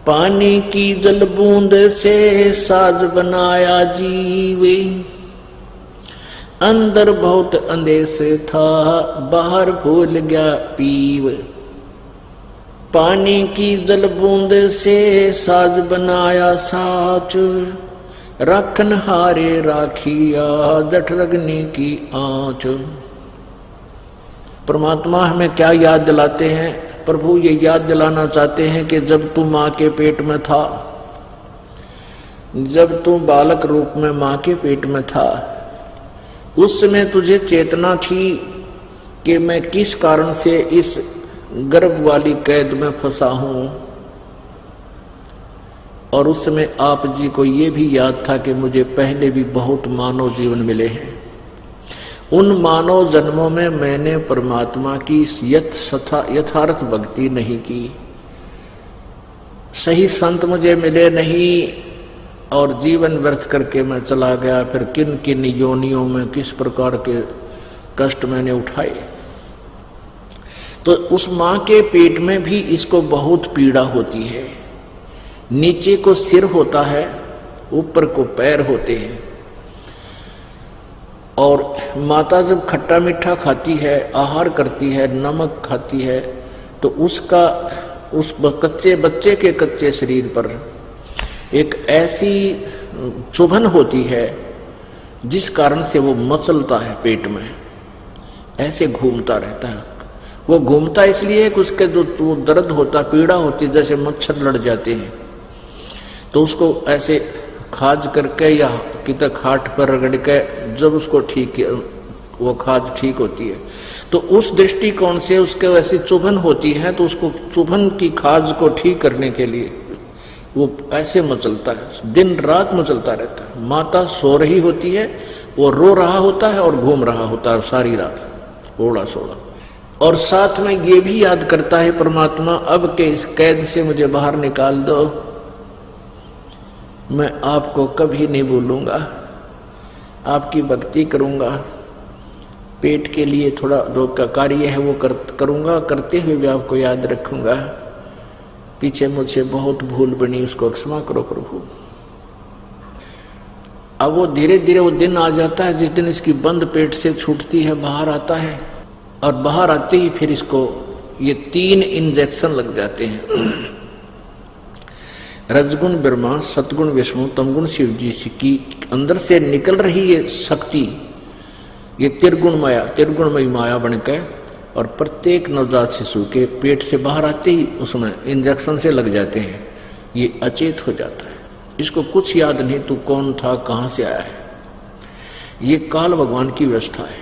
पानी की जल बूंद से साज बनाया जीवे, अंदर बहुत अंदेश था बाहर भूल गया पीव। पानी की जल बूंद से साज बनाया साच, राखन हारे राखिया जठ रगनी की आंच। परमात्मा हमें क्या याद दिलाते हैं? प्रभु ये याद दिलाना चाहते हैं कि जब तू माँ के पेट में था, जब तू बालक रूप में माँ के पेट में था, उस समय तुझे चेतना थी कि मैं किस कारण से इस गर्भ वाली कैद में फंसा हूं। और उस समय आप जी को ये भी याद था कि मुझे पहले भी बहुत मानव जीवन मिले हैं। उन मानव जन्मों में मैंने परमात्मा की यथार्थ भक्ति नहीं की, सही संत मुझे मिले नहीं और जीवन व्यर्थ करके मैं चला गया। फिर किन किन योनियों में किस प्रकार के कष्ट मैंने उठाए। तो उस माँ के पेट में भी इसको बहुत पीड़ा होती है। नीचे को सिर होता है, ऊपर को पैर होते हैं। और माता जब खट्टा मीठा खाती है, आहार करती है, नमक खाती है, तो उसका उस कच्चे बच्चे के कच्चे शरीर पर एक ऐसी चुभन होती है जिस कारण से वो मचलता है, पेट में ऐसे घूमता रहता है। वो घूमता इसलिए कि उसके जो दर्द होता, पीड़ा होती, जैसे मच्छर लड़ जाते हैं, तो उसको ऐसे खाज करके या कितना खाट पर रगड़ के जब उसको ठीक, वो खाज ठीक होती है, तो उस दृष्टिकोण से उसके वैसी चुभन होती है, तो उसको चुभन की खाज को ठीक करने के लिए वो ऐसे मचलता है, दिन रात मचलता रहता है। माता सो रही होती है, वो रो रहा होता है और घूम रहा होता है सारी रात, ओड़ा सोड़ा। और साथ में ये भी याद करता है परमात्मा, अब के इस कैद से मुझे बाहर निकाल दो, मैं आपको कभी नहीं भूलूंगा, आपकी भक्ति करूंगा, पेट के लिए थोड़ा जो कार्य है वो करूंगा, करते हुए भी आपको याद रखूंगा। पीछे मुझसे बहुत भूल बनी, उसको क्षमा करो प्रभु। अब वो धीरे धीरे वो दिन आ जाता है जिस दिन इसकी बंद पेट से छूटती है, बाहर आता है, और बाहर आते ही फिर इसको ये 3 इंजेक्शन लग जाते हैं। रजगुण ब्रह्मा, सतगुण विष्णु, तमगुण शिव जी की अंदर से निकल रही ये शक्ति, ये त्रिगुणमयी माया बनकर और प्रत्येक नवजात शिशु के पेट से बाहर आते ही उसमें इंजेक्शन से लग जाते हैं। ये अचेत हो जाता है, इसको कुछ याद नहीं तू कौन था, कहाँ से आया है। ये काल भगवान की व्यवस्था है।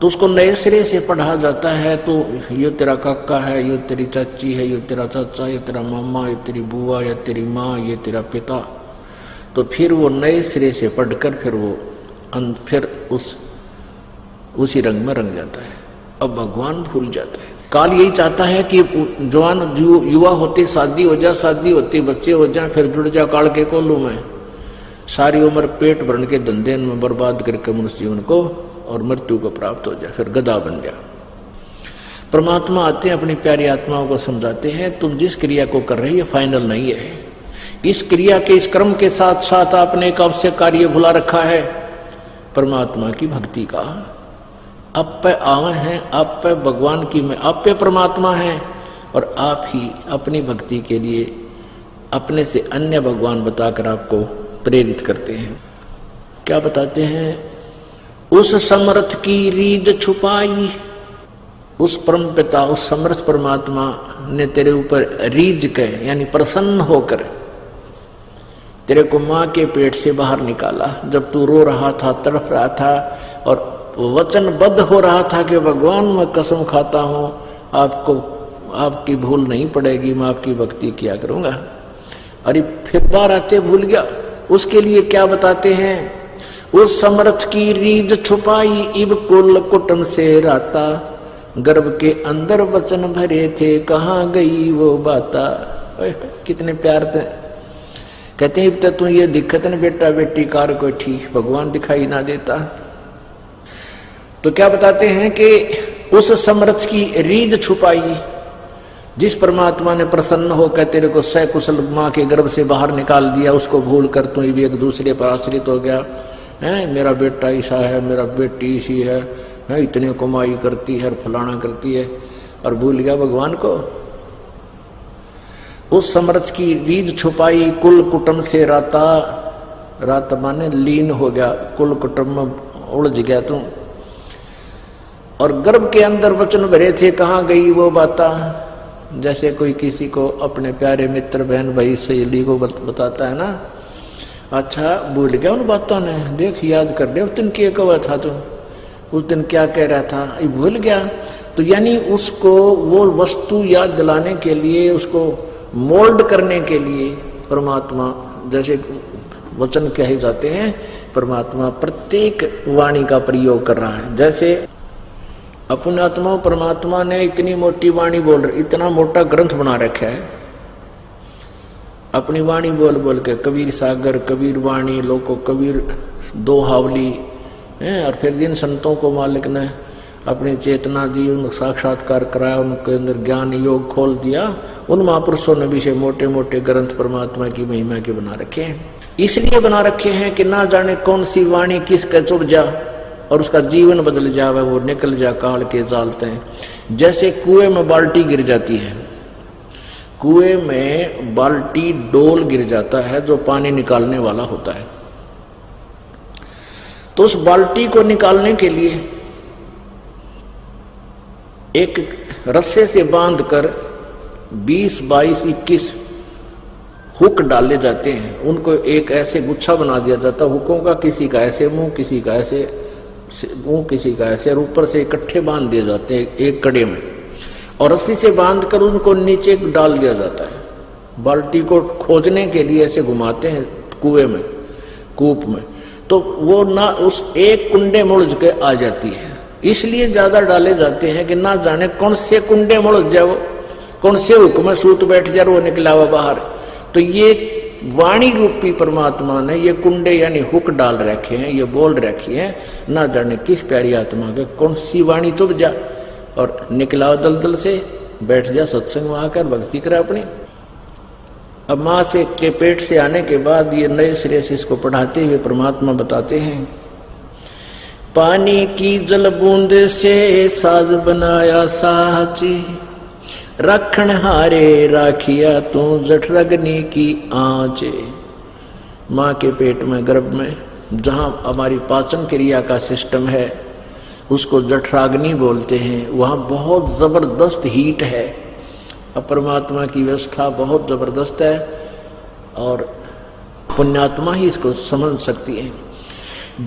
तो उसको नए सिरे से पढ़ा जाता है, तो ये तेरा काका है, ये तेरी चाची है, ये तेरा चाचा, ये तेरा मामा, ये तेरी बुआ, ये तेरी माँ, ये तेरा पिता। तो फिर वो नए सिरे से पढ़कर फिर उसी रंग में रंग जाता है। अब भगवान भूल जाता है। काल यही चाहता है कि जवान युवा होते शादी हो जाए, शादी होते बच्चे हो जाए, फिर जुड़ जा काल के कोलू में, सारी उम्र पेट भरने के धंधे में बर्बाद करके मनुष्य जीवन को और मृत्यु को प्राप्त हो जाए, फिर गधा बन जाए। परमात्मा आते हैं, अपनी प्यारी आत्माओं को समझाते हैं, तुम जिस क्रिया को कर रही है फाइनल नहीं है। इस क्रिया के, इस कर्म के साथ साथ आपने एक आवश्यक कार्य भुला रखा है, परमात्मा की भक्ति का। आप पे आवे हैं, आप पे भगवान की में, आप पे परमात्मा है, और आप ही अपनी भक्ति के लिए अपने से अन्य भगवान बताकर आपको प्रेरित करते हैं। क्या बताते हैं? उस समर्थ की रीझ छुपाई, उस परम पिता, उस समर्थ परमात्मा ने तेरे ऊपर रीझ के यानी प्रसन्न होकर तेरे को माँ के पेट से बाहर निकाला। जब तू रो रहा था, तड़प रहा था और वचनबद्ध हो रहा था कि भगवान मैं कसम खाता हूँ आपको, आपकी भूल नहीं पड़ेगी, मैं आपकी भक्ति किया करूँगा। अरे फिर बार आते भूल गया। उसके लिए क्या बताते हैं? उस समर्थ की रीझ छुपाई, इब कुल कुटुंब से राता, गर्भ के अंदर वचन भरे थे, कहाँ गई वो बाता। कितने प्यार थे। कहते हैं तू ये दिक्कत न बेटा बेटी कार को ठीक भगवान दिखाई ना देता। तो क्या बताते हैं कि उस समर्थ की रीझ छुपाई, जिस परमात्मा ने प्रसन्न होकर तेरे को सकुशल माँ के गर्भ से बाहर निकाल दिया, उसको भूल कर तू भी एक दूसरे पर आश्रित हो गया है। मेरा बेटा ऐसा है, मेरा बेटी ऐसी है, इतने कमाई करती है, फलाना करती है, और भूल गया भगवान को। उस समर्थ की रीझ छुपाई, कुल कुटुंब से राता, रात माने लीन हो गया, कुल कुटुंब में उलझ गया तू। और गर्भ के अंदर वचन भरे थे, कहाँ गई वो बात? जैसे कोई किसी को अपने प्यारे मित्र, बहन, भाई, सहेली को बताता है ना, अच्छा भूल गया उन बातों ने, देख याद कर दे, उस दिन क्या कहा था तू, उस दिन क्या कह रहा था, ये भूल गया। तो यानी उसको वो वस्तु याद दिलाने के लिए, उसको मोल्ड करने के लिए परमात्मा, जैसे वचन कहे जाते हैं, परमात्मा प्रत्येक वाणी का प्रयोग कर रहा है। जैसे अपने आत्मा परमात्मा ने इतनी मोटी वाणी बोल, इतना मोटा ग्रंथ बना रखा है, अपनी वाणी बोल बोल के, कबीर सागर, कबीर वाणी, लोको कबीर दोहावली है। और फिर जिन संतों को मालिक ने अपनी चेतना दी, उन साक्षात्कार कराया, उनके अंदर ज्ञान योग खोल दिया, उन महापुरुषों ने भी से मोटे मोटे ग्रंथ परमात्मा की महिमा के बना रखे हैं। इसलिए बना रखे हैं कि ना जाने कौन सी वाणी किसका चुड़ जा और उसका जीवन बदल जावे, वो निकल जा काल के जालते हैं। जैसे कुएं में बाल्टी गिर जाती है, कुएं में बाल्टी डोल गिर जाता है जो पानी निकालने वाला होता है, तो उस बाल्टी को निकालने के लिए एक रस्से से बांधकर 20, 22, 21 हुक डाले जाते हैं। उनको एक ऐसे गुच्छा बना दिया जाता है हुकों का, किसी का ऐसे मुंह, किसी का ऐसे मुंह, किसी का ऐसे, और ऊपर से इकट्ठे बांध दिए जाते हैं एक कड़े में, और रस्सी से बांधकर उनको नीचे डाल दिया जाता है। बाल्टी को खोजने के लिए ऐसे घुमाते हैं कुएं में, कूप में, तो वो ना उस एक कुंडे में उलझ के आ जाती है। इसलिए ज्यादा डाले जाते हैं कि ना जाने कौन से कुंडे में उलझ जाए, कौन से हुक में सूत बैठ जाए, वो निकला हुआ बाहर। तो ये वाणी रूपी परमात्मा ने ये कुंडे यानी हुक डाल रखे हैं, ये बोल रखी है, ना जाने किस प्यारी आत्मा के कौन सी वाणी चुभ जा और निकला दलदल से बैठ जा, सत्संग में आकर भक्ति करे अपनी। अब माँ से के पेट से आने के बाद ये नए सिरे से इसको पढ़ाते हुए परमात्मा बताते हैं, पानी की जल बूंद से साज बनाया साची, रखण हारे राखिया तू जठरग्नि की आंचे। माँ के पेट में, गर्भ में, जहाँ हमारी पाचन क्रिया का सिस्टम है उसको जठराग्नि बोलते हैं, वहाँ बहुत जबरदस्त हीट है। अब परमात्मा की व्यवस्था बहुत जबरदस्त है और पुण्यात्मा ही इसको समझ सकती है।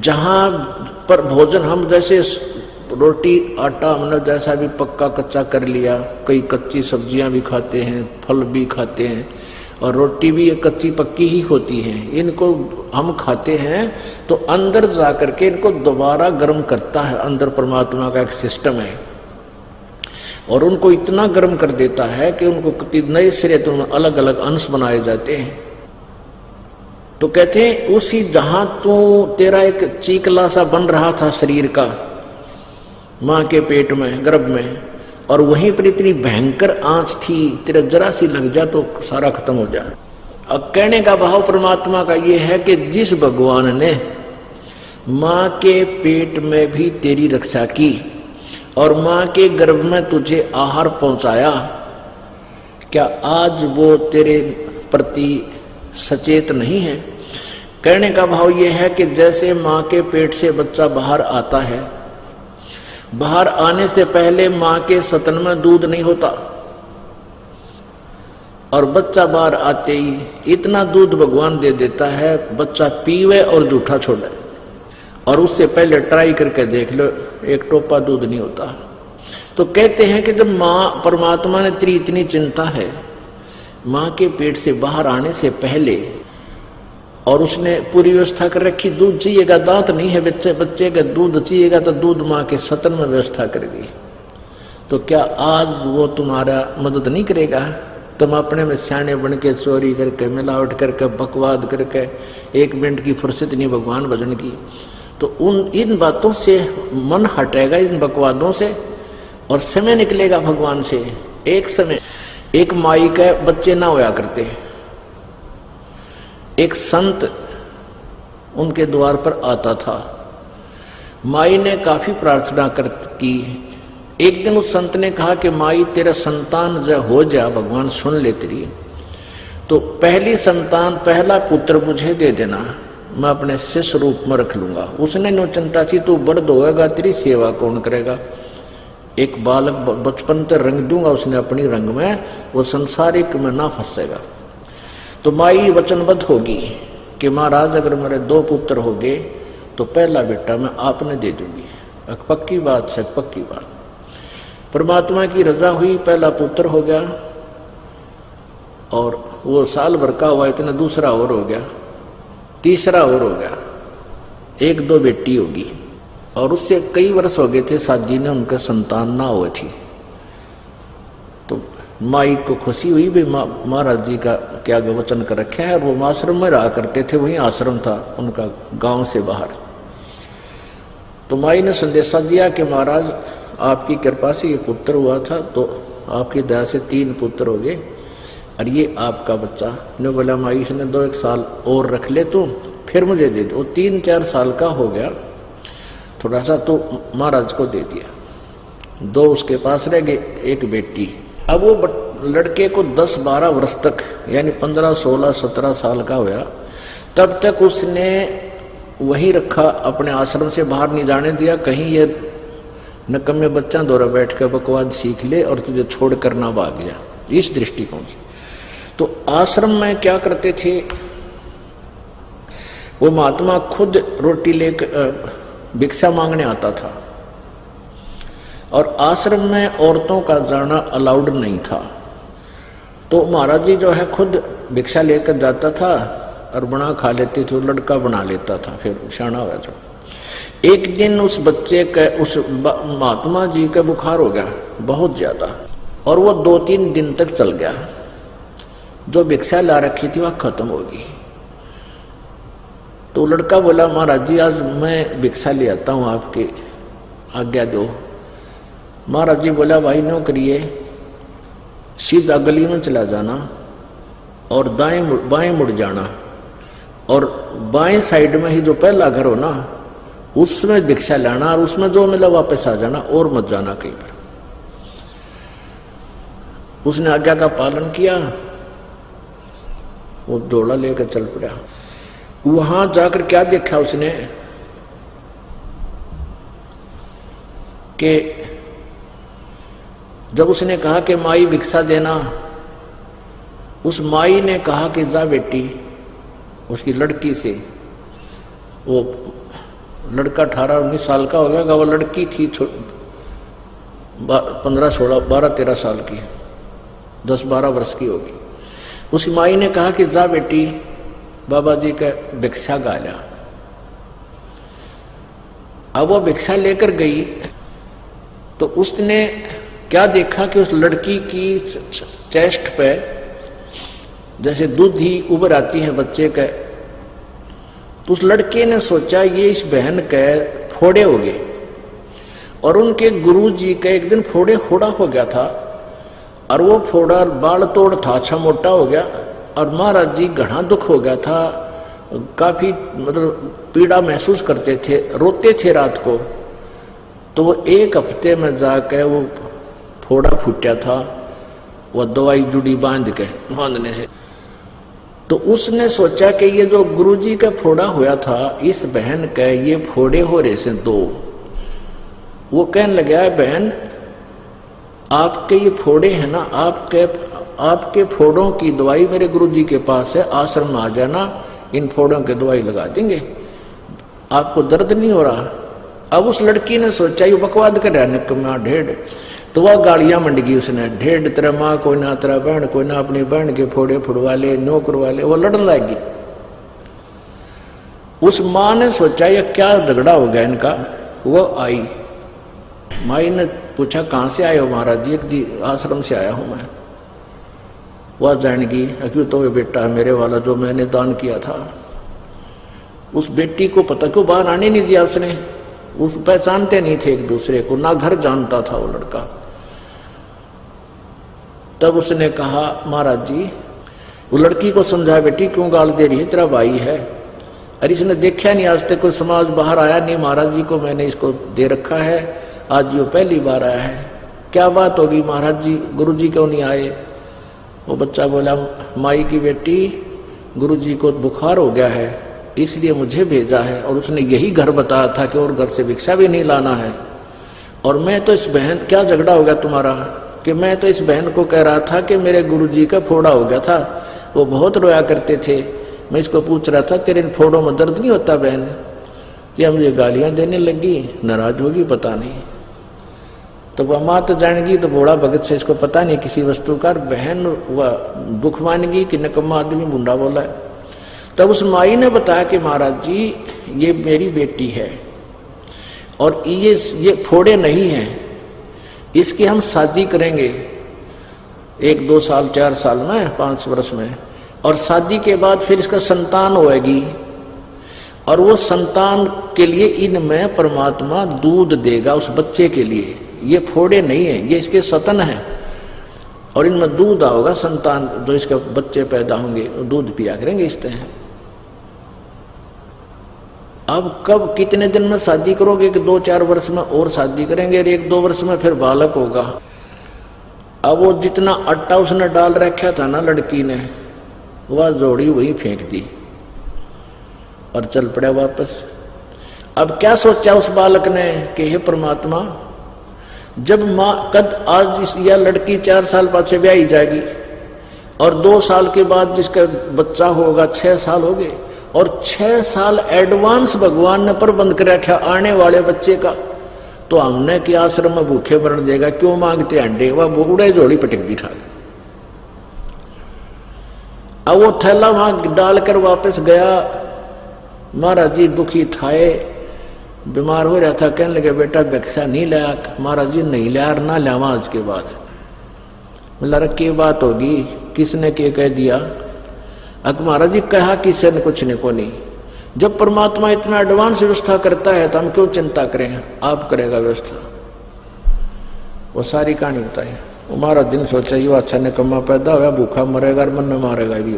जहाँ पर भोजन हम जैसे रोटी आटा हमने जैसा भी पक्का कच्चा कर लिया, कई कच्ची सब्जियां भी खाते हैं, फल भी खाते हैं, और रोटी भी ये कच्ची पक्की ही होती है। इनको हम खाते हैं तो अंदर जा करके इनको दोबारा गर्म करता है, अंदर परमात्मा का एक सिस्टम है और उनको इतना गर्म कर देता है कि उनको नए सिरे तो अलग अलग अंश बनाए जाते हैं। तो कहते हैं उसी जहां तो तेरा एक चीकला सा बन रहा था शरीर का माँ के पेट में, गर्भ में, और वहीं पर इतनी भयंकर आंच थी, तेरा जरा सी लग जा तो सारा खत्म हो जाए। अब कहने का भाव परमात्मा का ये है कि जिस भगवान ने माँ के पेट में भी तेरी रक्षा की और माँ के गर्भ में तुझे आहार पहुंचाया, क्या आज वो तेरे प्रति सचेत नहीं है? कहने का भाव ये है कि जैसे माँ के पेट से बच्चा बाहर आता है, बाहर आने से पहले माँ के सतन में दूध नहीं होता और बच्चा बाहर आते ही इतना दूध भगवान दे देता है, बच्चा पीवे और जूठा छोड़े। और उससे पहले ट्राई करके देख लो, एक टोपा दूध नहीं होता। तो कहते हैं कि जब माँ परमात्मा ने तेरी इतनी चिंता है माँ के पेट से बाहर आने से पहले, और उसने पूरी व्यवस्था कर रखी, दूध चाहिएगा, दांत नहीं है बच्चे का, दूध चाहिएगा तो दूध माँ के सतन में व्यवस्था कर दी। तो क्या आज वो तुम्हारा मदद नहीं करेगा? तुम अपने में सियाने बन के चोरी करके, मिलावट करके, बकवाद करके, 1 मिनट की फुर्सत नहीं भगवान भजन की, तो इन बातों से मन हटेगा, इन बकवादों से, और समय निकलेगा भगवान से। एक समय एक माई के बच्चे ना होया करते, एक संत उनके द्वार पर आता था। माई ने काफी प्रार्थना की। एक दिन उस संत ने कहा कि माई तेरा संतान जब हो जा, भगवान सुन ले तेरी, तो पहली संतान पहला पुत्र मुझे दे देना, मैं अपने शिष्य रूप में रख लूंगा। उसने नो चिंता थी, तू बड़ होएगा तेरी सेवा कौन करेगा, एक बालक बचपन तक रंग दूंगा उसने अपनी रंग में, वो संसारिक में ना फंसेगा। तो माई वचनबद्ध होगी कि महाराज अगर मेरे 2 पुत्र हो गए तो पहला बेटा मैं आपने दे दूंगी। पक्की बात से पक्की बात। परमात्मा की रजा हुई, पहला पुत्र हो गया और वो साल भर का हुआ, इतना दूसरा और हो गया, तीसरा और हो गया, 1-2 बेटी होगी। और उससे कई वर्ष हो गए थे शादी ने, उनका संतान ना हुई थी। तो माई को खुशी हुई, भी महाराज जी का क्या वचन कर रखा है। वो आश्रम में रहा करते थे, वहीं आश्रम था उनका गांव से बाहर। तो माई ने संदेशा दिया कि महाराज आपकी कृपा से ये पुत्र हुआ था, तो आपकी दया से 3 पुत्र हो गए और ये आपका बच्चा। ने बोला माई इसने 2-1 साल और रख ले तो फिर मुझे दे दो। 3-4 साल का हो गया, थोड़ा सा तो महाराज को दे दिया। 2 उसके पास रह गए, 1 बेटी। अब वो लड़के को 10-12 वर्ष तक, यानी 15, 16, 17 साल का हुआ, तब तक उसने वहीं रखा, अपने आश्रम से बाहर नहीं जाने दिया। कहीं ये नकम्मे बच्चा द्वारा बैठ कर बकवाद सीख ले और तुझे छोड़ कर ना भाग गया, इस दृष्टिकोण से। तो आश्रम में क्या करते थे, वो महात्मा खुद रोटी लेकर भिक्षा मांगने आता था और आश्रम में औरतों का जाना अलाउड नहीं था। तो महाराज जी जो है खुद भिक्षा लेकर जाता था और बना खा लेते थे, लड़का बना लेता था, फिर शाना हुआ था। एक दिन उस बच्चे के, उस महात्मा जी का बुखार हो गया बहुत ज्यादा, और वो 2-3 दिन तक चल गया। जो भिक्षा ला रखी थी वह खत्म होगी। तो लड़का बोला महाराज जी आज मैं भिक्षा ले आता हूँ, आपकी आज्ञा दो। महाराज जी बोला भाई नो करिए, सीधा गली में चला जाना और बाएं मुड़ जाना, और बाएं साइड में ही जो पहला घर हो ना उसमें भिक्षा लाना, और उसमें जो मिला वापस आ जाना, और मत जाना कहीं पर। उसने आज्ञा का पालन किया, वो डोला लेकर चल पड़ा। वहां जाकर क्या देखा उसने कि जब उसने कहा कि माई भिक्षा देना, उस माई ने कहा कि जा बेटी, उसकी लड़की से, वो लड़का 18-19 साल का हो गया, वो लड़की थी 15-16, 12-13 साल की, 10-12 वर्ष की होगी। उसकी माई ने कहा कि जा बेटी बाबा जी का भिक्षा गाला। अब वो भिक्षा लेकर गई तो उसने क्या देखा कि उस लड़की की चेस्ट पे जैसे दूध ही उभर आती है बच्चे के। तो उस लड़के ने सोचा ये इस बहन के फोड़े हो गए, और उनके गुरुजी का एक दिन फोड़े फोड़ा हो गया था, और वो फोड़ा बाल तोड़ था, अच्छा मोटा हो गया, और महाराज जी घना दुख हो गया था, काफी मतलब पीड़ा महसूस करते थे, रोते थे रात को। तो वो 1 हफ्ते में जाके वो फोड़ा फूटा था, वो दवाई जुड़ी बांधने से। तो उसने सोचा कि ये जो गुरुजी का फोड़ा हुआ था, इस बहन के ये फोड़े हो रहे से 2। वो कहने लगा बहन आपके ये फोड़े हैं ना, आपके फोड़ों की दवाई मेरे गुरुजी के पास है, आश्रम में आ जाना, इन फोड़ों की दवाई लगा देंगे, आपको दर्द नहीं हो रहा। अब उस लड़की ने सोचा ये बकवाद कर रहा निकम्मा ढेड़। तो वह गालियां मंड गई उसने, ढेड़ तेरा माँ कोई ना, तेरा बहन कोई ना, अपनी बहन के फोड़े फुड़वा ले, नो करवा ले। वो लड़ने लगी। उस माँ ने सोचा ये क्या झगड़ा हो गया इनका। वो आई, माई ने पूछा कहाँ से आए हो महाराज जी? एक आश्रम से आया हूं मैं। वह जानेगी क्यों, तो वे बेटा मेरे वाला जो मैंने दान किया था। उस बेटी को पता क्यों बाहर आने नहीं दिया उसने, उस पहचानते नहीं थे एक दूसरे को, ना घर जानता था वो लड़का। तब उसने कहा महाराज जी, वो लड़की को समझा, बेटी क्यों गाल दे रही है, तेरा भाई है। अरे इसने देखा नहीं आज तक, कोई समाज बाहर आया नहीं, महाराज जी को मैंने इसको दे रखा है, आज वो पहली बार आया है, क्या बात होगी महाराज जी, गुरु जी क्यों नहीं आए। वो बच्चा बोला, माई की बेटी, गुरु जी को बुखार हो गया है इसलिए मुझे भेजा है, और उसने यही घर बताया था कि और घर से भिक्षा भी नहीं लाना है। और मैं तो इस बहन, क्या झगड़ा हो गया तुम्हारा, कि मैं तो इस बहन को कह रहा था कि मेरे गुरु जी का फोड़ा हो गया था, वो बहुत रोया करते थे, मैं इसको पूछ रहा था तेरे इन फोड़ों में दर्द नहीं होता बहन, या मुझे गालियां देने लगी, नाराज होगी पता नहीं। तो वह माँ तो जानेगी, तो भोला भगत से इसको पता नहीं किसी वस्तु का, बहन वह दुख मानेगी कि नकम्मा आदमी बुंडा बोला है। तब उस माई ने बताया कि महाराज जी ये मेरी बेटी है और ये फोड़े नहीं हैं, इसकी हम शादी करेंगे 1, 2 साल, 4 साल में, 5 वर्ष में, और शादी के बाद फिर इसका संतान होएगी, और वो संतान के लिए इनमें परमात्मा दूध देगा उस बच्चे के लिए। ये फोड़े नहीं है, ये इसके सतन है, और इनमें दूध आओगा, संतान जो इसके बच्चे पैदा होंगे दूध पिया करेंगे इस तरह। अब कब कितने दिन में शादी करोगे कि 2-4 वर्ष में और शादी करेंगे, और 1-2 वर्ष में फिर बालक होगा। अब वो जितना आटा उसने डाल रखा था ना लड़की ने, वह जोड़ी वही फेंक दी और चल पड़ा वापस। अब क्या सोचा उस बालक ने कि हे परमात्मा, जब माँ कद आज यह लड़की 4 साल बाद से ब्याही जाएगी, और 2 साल के बाद जिसका बच्चा होगा 6 साल हो गए, और 6 साल एडवांस भगवान ने प्रबंध कर रखा आने वाले बच्चे का, तो हमने कि आश्रम में भूखे मरण देगा, क्यों मांगते अंडे, वह बूढ़े जोड़ी पटक दी ठाक। अब वो थैला वहां डालकर वापस गया। महाराज जी दुखी थाए, बीमार हो रहा था, कहने लगे बेटा भिक्षा नहीं लाया। महाराज जी नहीं लाया, ना लावा आज के बाद। बोला की बात होगी, किसने के कह दिया। महाराज जी कहा किसी ने कुछ ने को नहीं, जब परमात्मा इतना एडवांस व्यवस्था करता है तो हम क्यों चिंता करें, आप करेगा व्यवस्था। वो सारी कहानी बताई। हमारा दिन सोचा ये अच्छा निकम्मा पैदा हुआ, भूखा मरेगा, मन में मारेगा भी।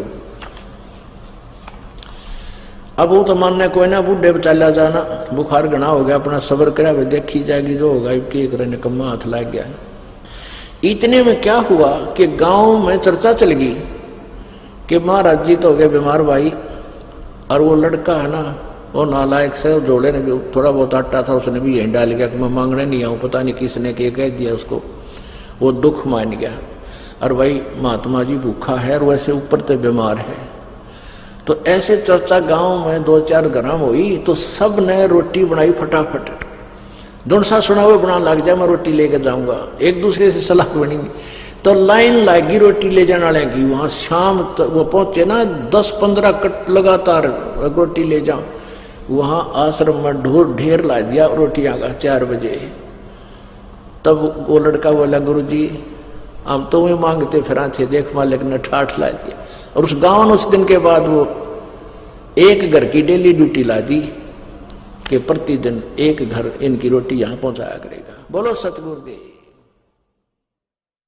अब वो तो मानने कोई ना, बूढ़े चला जाना, बुखार घना हो गया, अपना सब्र करा, देखी जाएगी जो होगा, कि निकम्मा हाथ लग गया। इतने में क्या हुआ कि गांव में चर्चा चल गई कि महाराज जी तो हो गए बीमार भाई, और वो लड़का है ना, वो नालायक से जोड़े ने भी थोड़ा बहुत आटा था, उसने भी यहीं डाल गया कि मैं मांगने नहीं आऊँ, पता नहीं किसने के कह दिया उसको। वो दुख मान गया, और भाई महात्मा जी भूखा है और वैसे ऊपर से बीमार है। तो ऐसे चर्चा गांव में 2-4 ग्राम हुई, तो सब ने रोटी बनाई फटाफट, दुनसा सुना हुए बना लग जाए, मैं रोटी लेकर जाऊंगा, एक दूसरे से सलाह बनी। तो लाइन लगी रोटी ले जाने वाले की, वहां शाम वो पहुंचे ना, 10-15 कट लगातार रोटी ले जाओ। वहां आश्रम में ढेर ला दिया रोटियां का 4 बजे। तब वो लड़का बोला गुरुजी हम तो वही मांगते फिर थे, देख मालिक ने ठाठ ला दिया। और उस गांव ने उस दिन के बाद वो एक घर की डेली ड्यूटी ला दी कि प्रतिदिन एक घर इनकी रोटी यहां पहुंचाया करेगा। बोलो सतगुरुदेव।